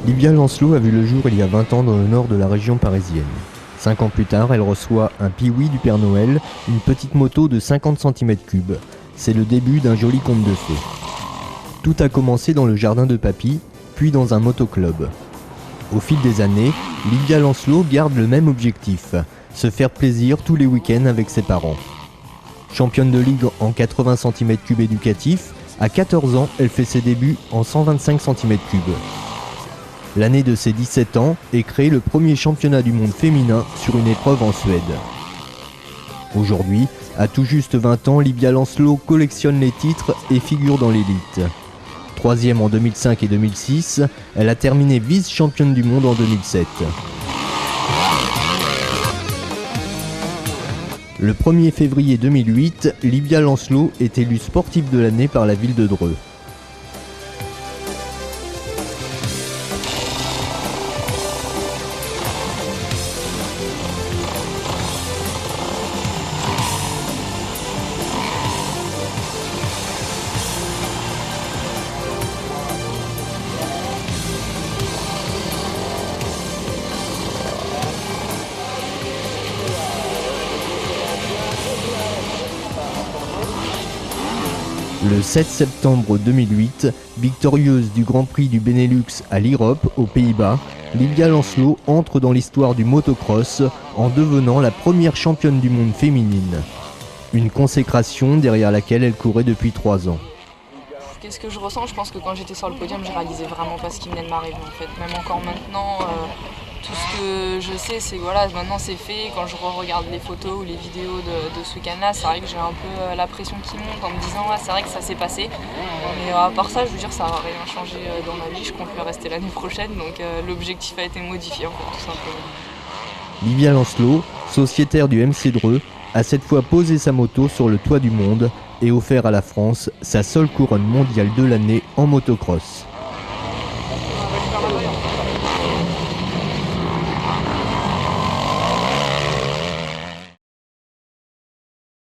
Livia Lancelot a vu le jour il y a 20 ans dans le nord de la région parisienne. 5 ans plus tard, elle reçoit un Piwi du Père Noël, une petite moto de 50 cm3. C'est le début d'un joli conte de fées. Tout a commencé dans le jardin de papy, puis dans un motoclub. Au fil des années, Livia Lancelot garde le même objectif, se faire plaisir tous les week-ends avec ses parents. Championne de ligue en 80 cm3 éducatif, à 14 ans, elle fait ses débuts en 125 cm3. L'année de ses 17 ans est créé le premier championnat du monde féminin sur une épreuve en Suède. Aujourd'hui, à tout juste 20 ans, Livia Lancelot collectionne les titres et figure dans l'élite. Troisième en 2005 et 2006, elle a terminé vice-championne du monde en 2007. Le 1er février 2008, Livia Lancelot est élue sportive de l'année par la ville de Dreux. Le 7 septembre 2008, victorieuse du Grand Prix du Benelux à Lierop, aux Pays-Bas, Livia Lancelot entre dans l'histoire du motocross en devenant la première championne du monde féminine. Une consécration derrière laquelle elle courait depuis 3 ans. Qu'est-ce que je ressens? Je pense que quand j'étais sur le podium, je réalisais vraiment pas ce qui venait de m'arriver en fait. Même encore maintenant, tout ce que je sais, c'est que voilà, maintenant c'est fait. Quand je regarde les photos ou les vidéos de ce week-end-là, c'est vrai que j'ai un peu la pression qui monte en me disant ah, c'est vrai que ça s'est passé. Mais à part ça, je veux dire, ça n'a rien changé dans ma vie. Je compte le rester l'année prochaine, donc l'objectif a été modifié en fait, tout simplement. Livia Lancelot, sociétaire du MC Dreux, a cette fois posé sa moto sur le toit du monde et offert à la France sa seule couronne mondiale de l'année en motocross.